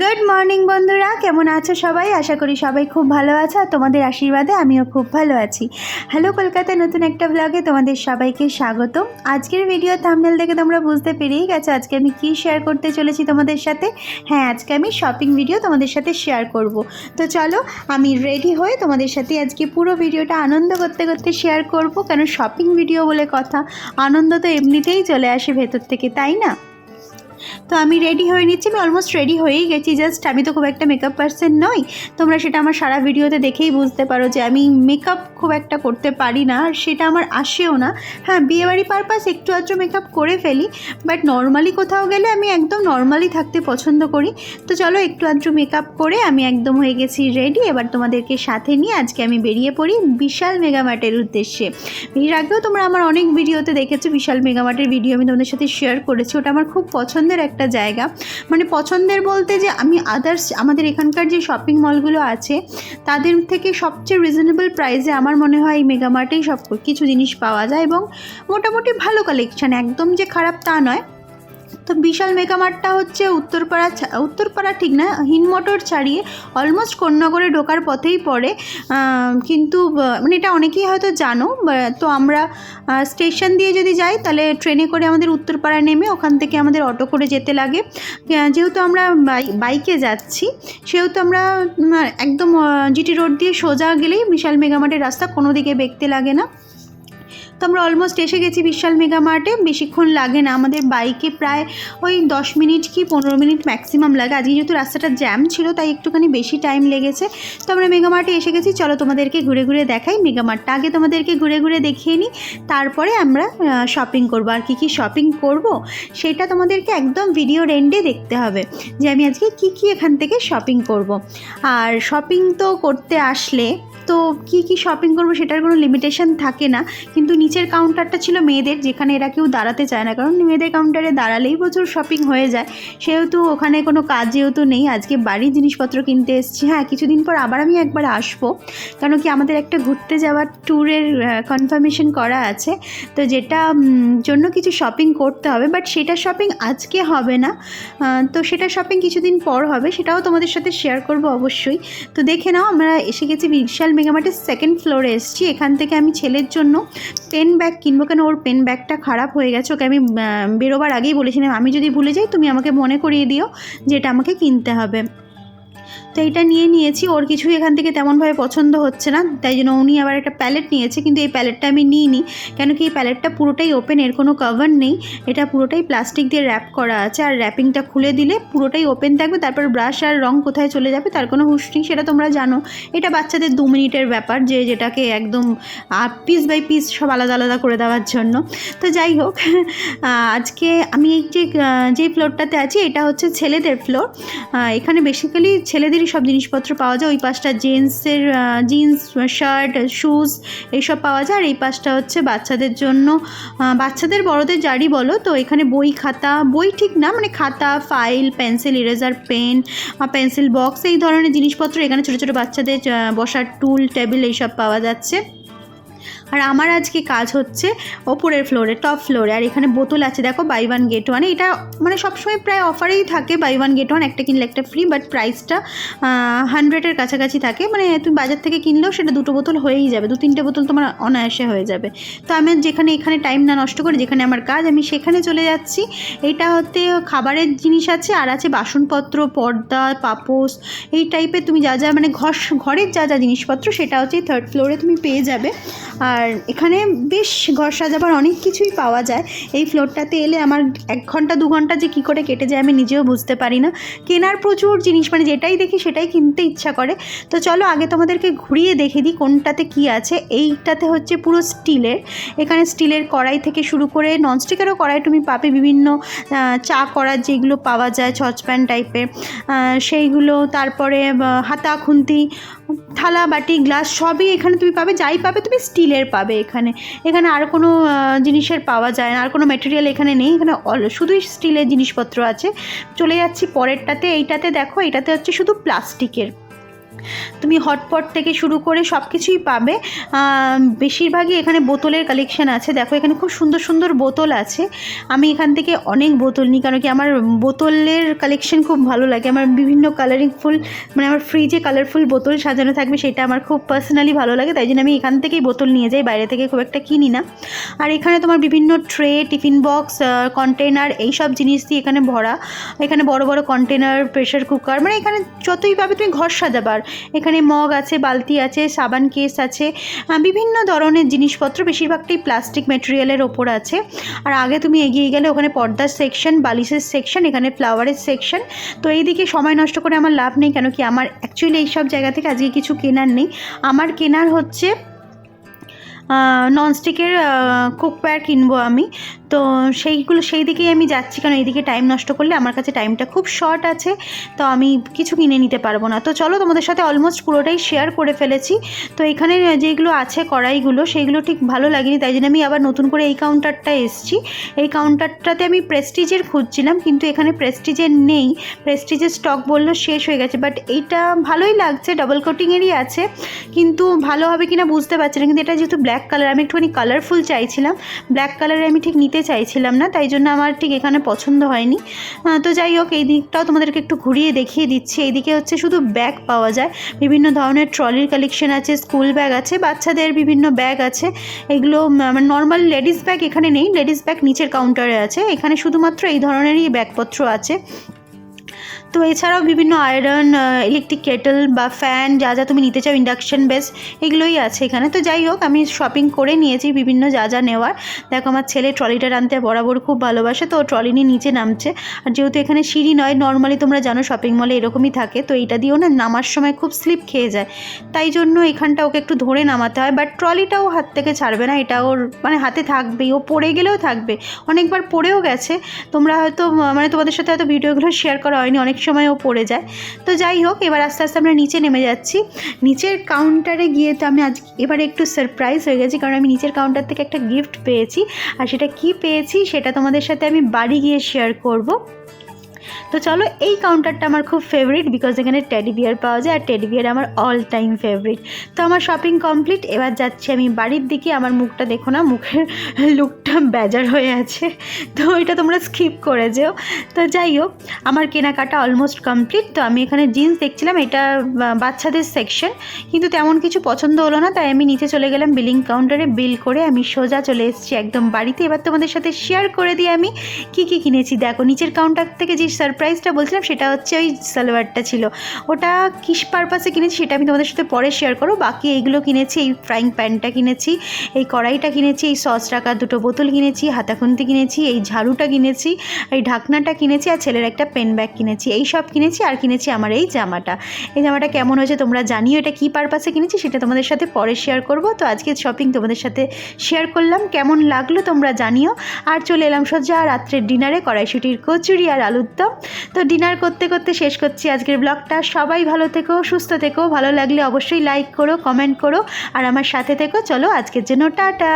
Good morning বন্ধুরা, কেমন আছো সবাই? আশা করি সবাই খুব ভালো আছো আর তোমাদের আশীর্বাদে আমিও খুব ভালো আছি। হ্যালো কলকাতা, নতুন একটা ব্লগে তোমাদের সবাইকে স্বাগত। আজকের ভিডিও থাম্বনেল দেখে তোমরা বুঝতে পেরেই গেছো আজকে আমি কি শেয়ার করতে চলেছি তোমাদের সাথে। হ্যাঁ, আজকে আমি শপিং ভিডিও তোমাদের সাথে শেয়ার করব। তো চলো আমি রেডি হয়ে তোমাদের সাথে আজকে পুরো ভিডিওটা আনন্দ করতে করতে শেয়ার করব, কারণ শপিং ভিডিও বলে কথা, আনন্দ তো এমনিতেই চলে আসে ভেতর থেকে, তাই না? তো আমি রেডি হয়ে নিচ্ছি, আমি অলমোস্ট রেডি হয়েই গেছি। জাস্ট আমি তো খুব একটা মেকআপ পার্সন নই, তোমরা সেটা আমার সারা ভিডিওতে দেখেই বুঝতে পারো যে আমি মেকআপ খুব একটা করতে পারি না, আর সেটা আমার আসেও না। হ্যাঁ, বিয়েবাড়ি পারপাস একটু আধটু মেকআপ করে ফেলি, বাট নর্মালি কোথাও গেলে আমি একদম নর্মালি থাকতে পছন্দ করি। তো চলো একটু আধটু মেকআপ করে আমি একদম হয়ে গেছি রেডি। এবার তোমাদেরকে সাথে নিয়ে আজকে আমি বেরিয়ে পড়ি বিশাল মেগামার্টের উদ্দেশ্যে। এর আগেও তোমরা আমার অনেক ভিডিওতে দেখেছো, বিশাল মেগামার্টের ভিডিও আমি তোমাদের সাথে শেয়ার করেছি। ওটা আমার খুব পছন্দের একটা জায়গা, মানে পছন্দের বলতে যে আমি আদার্স আমাদের এখানকার যে শপিং মলগুলো আছে তাদের থেকে সবচেয়ে রিজনেবল প্রাইসে আমার মনে হয় এই মেগামার্টেই সব কিছু জিনিস পাওয়া যায়, এবং মোটামুটি ভালো কালেকশান, একদম যে খারাপ তা নয়। তো বিশাল মেগামার্টটা হচ্ছে উত্তরপাড়া ঠিক না, হিনমোটর ছাড়িয়ে অলমোস্ট কোন্নগরে ঢোকার পথেই পড়ে। কিন্তু মানে এটা অনেকেই হয়তো জানো। তো আমরা স্টেশন দিয়ে যদি যাই তাহলে ট্রেনে করে আমাদের উত্তরপাড়া নেমে ওখান থেকে আমাদের অটো করে যেতে লাগে। যেহেতু আমরা বাইকে যাচ্ছি সেহেতু আমরা একদম জিটি রোড দিয়ে সোজা গেলেই বিশাল মেগামার্টের রাস্তা, কোনো দিকে বেঁকতে লাগে না। তো আমরা অলমোস্ট এসে গেছি বিশাল মেগামার্টে, বেশিক্ষণ লাগে না, আমাদের বাইকে প্রায় ওই 10 মিনিট কি 15 মিনিট ম্যাক্সিমাম লাগে। আজকে যেহেতু রাস্তাটা জ্যাম ছিল তাই একটুখানি বেশি টাইম লেগেছে। তো আমরা মেগামার্টে এসে গেছি, চলো তোমাদেরকে ঘুরে ঘুরে দেখাই মেগামার্টটা। আগে তোমাদেরকে ঘুরে ঘুরে দেখিয়ে নিই, তারপরে আমরা শপিং করবো। আর কী কী শপিং করব সেটা তোমাদেরকে একদম ভিডিওর এন্ডে দেখতে হবে, যে আমি আজকে কী কী এখান থেকে শপিং করব। আর শপিং তো করতে আসলে তো কি কি শপিং করবো সেটার কোনো লিমিটেশন থাকে না, কিন্তু নিচের কাউন্টারটা ছিল মেয়েদের, যেখানে এরা কেউ দাঁড়াতে চায় না, কারণ মেয়েদের কাউন্টারে দাঁড়ালেই প্রচুর শপিং হয়ে যায়। সেহেতু ওখানে কোনো কাজ যেহেতু নেই, আজকে বাড়ির জিনিসপত্র কিনতে এসেছি। হ্যাঁ, কিছুদিন পর আবার আমি একবার আসবো, কারণ কি আমাদের একটা ঘুরতে যাওয়ার ট্যুরের কনফার্মেশন করা আছে, তো যেটা জন্য কিছু শপিং করতে হবে, বাট সেটা শপিং আজকে হবে না। তো সেটা শপিং কিছুদিন পর হবে, সেটাও তোমাদের সাথে শেয়ার করব অবশ্যই। তো দেখে নাও, আমরা এসে গেছি বিশাল মেগামার্টের সেকেন্ড ফ্লোরে এসেছি। এখান থেকে আমি ছেলের জন্য পেন ব্যাগ কিনবো, কেন ওর পেন ব্যাগটা খারাপ হয়ে গেছে। ওকে আমি বেরোবার আগেই বলেছিলাম আমি যদি ভুলে যাই তুমি আমাকে মনে করিয়ে দিও যে এটা আমাকে কিনতে হবে। তো এইটা নিয়ে নিয়েছি, ওর কিছুই এখান থেকে তেমনভাবে পছন্দ হচ্ছে না, তাই জন্য উনি আবার একটা প্যালেট নিয়েছে, কিন্তু এই প্যালেটটা আমি নিইনি, কেন কি এই প্যালেটটা পুরোটাই ওপেন, এর কোনো কভার নেই, এটা পুরোটাই প্লাস্টিক দিয়ে র্যাপ করা আছে, আর র্যাপিংটা খুলে দিলে পুরোটাই ওপেন থাকবে, তারপর ব্রাশ আর রং কোথায় চলে যাবে তার কোনো হুঁশ নেই, সেটা তোমরা জানো। এটা বাচ্চাদের 2 মিনিটের ব্যাপার, যেটাকে একদম পিস বাই পিস সব আলাদা আলাদা করে দেওয়ার জন্য। তো যাই হোক, আজকে আমি এই যে ফ্লোরটাতে আছি এটা হচ্ছে ছেলেদের ফ্লোর। এখানে বেসিক্যালি ছেলেদের সব জিনিসপত্র পাওয়া যায়। ওই পাশটা জেন্টসের জিন্স, শার্ট, শুজ এইসব পাওয়া যায়, আর এই পাশটা হচ্ছে বাচ্চাদের জন্য, বাচ্চাদের বড়দের যারই বলো। তো এখানে বই খাতা, বই ঠিক না মানে খাতা, file, pencil, eraser, pen, pencil box, এই ধরনের জিনিসপত্র, এখানে ছোটো ছোটো বাচ্চাদের বসার টুল, টেবিল এইসব পাওয়া যাচ্ছে। আর আমার আজকে কাজ হচ্ছে ওপরের ফ্লোরে, টপ ফ্লোরে। আর এখানে বোতল আছে দেখো, বাই ওয়ান গেট ওয়ান, এটা মানে সবসময় প্রায় অফারেই থাকে, বাই ওয়ান গেট ওয়ান, একটা কিনলে একটা ফ্রি, বাট প্রাইসটা 100-এর কাছাকাছি থাকে, মানে তুমি বাজার থেকে কিনলেও সেটা 2টো বোতল হয়েই যাবে, 2-3টে বোতল তোমার অনায়াসে হয়ে যাবে। তো আমি এখানে টাইম না নষ্ট করে যেখানে আমার কাজ আমি সেখানে চলে যাচ্ছি। এইটা হতে খাবারের জিনিস আছে, আর আছে বাসনপত্র, পর্দা, পাপোশ, এই টাইপের তুমি যা যা মানে ঘরের যা যা জিনিসপত্র সেটা হচ্ছে 3rd ফ্লোরে তুমি পেয়ে যাবে। আর এখানে বেশ ঘর সাজাবার অনেক কিছুই পাওয়া যায়। এই ফ্লোরটাতে এলে আমার 1 ঘন্টা 2 ঘন্টা যে কী করে কেটে যায় আমি নিজেও বুঝতে পারি না। কেনার প্রচুর জিনিস, মানে যেটাই দেখি সেটাই কিনতে ইচ্ছা করে। তো চলো আগে তোমাদেরকে ঘুরিয়ে দেখে দিই কোনটাতে কি আছে। এইটাতে হচ্ছে পুরো স্টিলের, এখানে স্টিলের কড়াই থেকে শুরু করে ননস্টিকেরও কড়াই তুমি পাবে, বিভিন্ন চা করার যেগুলো পাওয়া যায় সসপ্যান টাইপের সেইগুলো, তারপরে হাতা খুন্তি, থালা বাটি, গ্লাস সবই এখানে তুমি পাবে, যাই পাবে তুমি স্টিলের পাবে। এখানে আর কোনো জিনিসের পাওয়া যায় না, আর কোনো ম্যাটেরিয়াল এখানে নেই, এখানে শুধুই স্টিলের জিনিসপত্র আছে। চলে যাচ্ছি পরেরটাতে, এইটাতে দেখো, এটাতে হচ্ছে শুধু প্লাস্টিকের। তুমি হটপট থেকে শুরু করে সব কিছুই পাবে। বেশিরভাগই এখানে বোতলের কালেকশান আছে। দেখো এখানে খুব সুন্দর সুন্দর বোতল আছে। আমি এখান থেকে অনেক বোতল নিই, কারণ কি আমার বোতলের কালেকশন খুব ভালো লাগে। আমার বিভিন্ন কালারিংফুল, মানে আমার ফ্রিজে কালারফুল বোতল সাজানো থাকবে, সেটা আমার খুব পার্সোনালি ভালো লাগে, তাই জন্য আমি এখান থেকেই বোতল নিয়ে যাই, বাইরে থেকে খুব একটা কিনি না। আর এখানে তোমার বিভিন্ন ট্রে, টিফিন বক্স, কন্টেনার, এইসব জিনিস দিয়ে এখানে ভরা। এখানে বড় বড় কন্টেনার, প্রেশার কুকার, মানে এখানে যতই পাবে তুমি ঘর সাজাবার। এখানে মগ আছে, বালতি আছে, সাবান কেস আছে, বিভিন্ন ধরনের জিনিসপত্র, বেশিরভাগটাই প্লাস্টিক ম্যাটেরিয়ালের ওপর আছে। আর আগে তুমি এগিয়ে গেলে ওখানে পর্দার সেকশন, বালিশের সেকশন, এখানে ফ্লাওয়ারের সেকশন। তো এইদিকে সময় নষ্ট করে আমার লাভ নেই, কেন কি আমার অ্যাকচুয়ালি এইসব জায়গা থেকে আজকে কিছু কেনার নেই। আমার কেনার হচ্ছে ননস্টিকের কুকওয়্যার কিনবো আমি। তো সেই দিকেই আমি যাচ্ছি, কারণ এইদিকে টাইম নষ্ট করলে আমার কাছে টাইমটা খুব শর্ট আছে, তো আমি কিছু কিনে নিতে পারবো না। তো চলো, তোমাদের সাথে অলমোস্ট পুরোটাই শেয়ার করে ফেলেছি। তো এখানে যেগুলো আছে কড়াইগুলো, সেইগুলো ঠিক ভালো লাগেনি, তাই জন্য আমি আবার নতুন করে এই কাউন্টারটা এসেছি। এই কাউন্টারটাতে আমি প্রেস্টিজের খুঁজছিলাম, কিন্তু এখানে প্রেস্টিজের নেই। প্রেস্টিজের স্টক বললো শেষ হয়ে গেছে, বাট এইটা ভালোই লাগছে, ডাবল কোটিংয়েরই আছে, কিন্তু ভালো হবে কিনা বুঝতে পারছি না। কিন্তু এটা যেহেতু ব্ল্যাক কালার, আমি একটুখানি কালারফুল চাইছিলাম, ব্ল্যাক কালারে আমি ঠিক নিতে চাইছিলাম না, তাই জন্য আমার ঠিক এখানে পছন্দ হয়নি। তো যাই হোক, এই দিকটাও তোমাদেরকে একটু ঘুরিয়ে দেখিয়ে দিচ্ছি। এইদিকে হচ্ছে শুধু ব্যাগ পাওয়া যায়, বিভিন্ন ধরনের ট্রলির কালেকশন আছে, স্কুল ব্যাগ আছে, বাচ্চাদের বিভিন্ন ব্যাগ আছে। এগুলো নর্মাল লেডিস ব্যাগ এখানে নেই, লেডিস ব্যাগ নিচের কাউন্টারে আছে, এখানে শুধুমাত্র এই ধরনেরই ব্যাগপত্র আছে। তো এছাড়াও বিভিন্ন আয়রন, ইলেকট্রিক কেটল বা ফ্যান, যা যা তুমি নিতে চাও, ইন্ডাকশন বেস, এগুলোই আছে এখানে। তো যাই হোক, আমি শপিং করে নিয়েছি বিভিন্ন যা যা নেওয়ার। দেখো আমার ছেলে ট্রলিটা টানতে বরাবর খুব ভালোবাসে, তো ট্রলি নিয়ে নিচে নামছে। আর যেহেতু এখানে সিঁড়ি নয়, নর্মালি তোমরা জানো শপিং মলে এরকমই থাকে, তো এইটা দিয়েও না নামার সময় খুব স্লিপ খেয়ে যায়, তাই জন্য এখানটা ওকে একটু ধরে নামাতে হয়। বাট ট্রলিটাও হাত থেকে ছাড়বে না, এটা ওর মানে হাতে থাকবেই, ও পড়ে গেলেও থাকবে, অনেকবার পড়েও গেছে। তোমরা হয়তো মানে তোমাদের সাথে হয়তো ভিডিওগুলো শেয়ার করা হয়নি, অনেক সময়ও পড়ে যায়। তো যাই হোক, এবার আস্তে আস্তে আমরা নিচে নেমে যাচ্ছি। নিচের কাউন্টারে গিয়ে তো আমি আজ এবারে একটু সারপ্রাইজ হয়ে গেছি, কারণ আমি নিচের কাউন্টার থেকে একটা গিফট পেয়েছি। আর সেটা কি পেয়েছি সেটা তোমাদের সাথে আমি বাড়ি গিয়ে শেয়ার করব। তো চলো, এই কাউন্টারটা আমার খুব ফেভারিট, বিকজ এখানে টেডি বিয়ার পাওয়া যায়, আর টেডি বিয়ার আমার অল টাইম ফেভারিট। তো আমার শপিং কমপ্লিট, এবার যাচ্ছি আমি বাড়ির দিকে। আমার মুখটা দেখো না, মুখের লুকটা বেজার হয়ে আছে, তো এটা তোমরা স্কিপ করে যেও। তো যাই হোক, আমার কেনাকাটা অলমোস্ট কমপ্লিট। তো আমি এখানে জিন্স দেখছিলাম, এটা বাচ্চাদের সেকশন, কিন্তু তেমন কিছু পছন্দ হলো না, তাই আমি নিচে চলে গেলাম বিলিং কাউন্টারে। বিল করে আমি সোজা চলে এসেছি একদম বাড়িতে। এবার তোমাদের সাথে শেয়ার করে দিই আমি কি কি কিনেছি। দেখো, নিচের কাউন্টার থেকে যে সারপ্রাইজটা বলছিলাম, সেটা হচ্ছে ওই সালোয়ারটা ছিল। ওটা কিস পারপাসে কিনেছি সেটা আমি তোমাদের সাথে পরে শেয়ার করো। বাকি এইগুলো কিনেছি, এই ফ্রাইং প্যানটা কিনেছি, এই কড়াইটা কিনেছি, এই সস রাখার দুটো বোতল কিনেছি, হাতাখুন্তি কিনেছি, এই ঝাড়ুটা কিনেছি, এই ঢাকনাটা কিনেছি, আর ছেলের একটা পেন ব্যাগ কিনেছি, এই সব কিনেছি। আর কিনেছি আমার এই জামাটা। এই জামাটা কেমন হয়েছে তোমরা জানিও, এটা কী পারপাসে কিনেছি সেটা তোমাদের সাথে পরে শেয়ার করব। তো আজকে শপিং তোমাদের সাথে শেয়ার করলাম, কেমন লাগলো তোমরা জানিও। আর চলে এলাম সোজা রাত্রের ডিনারে, কড়াইশুঁটির কচুরি আর আলুর দম। তো ডিনার করতে করতে শেষ করছি আজকের ব্লগটা। সবাই ভালো থেকো, সুস্থ থেকো, ভালো লাগলে অবশ্যই লাইক করো, কমেন্ট করো, আর আমার সাথে থেকো। চলো আজকের জন্য টাটা।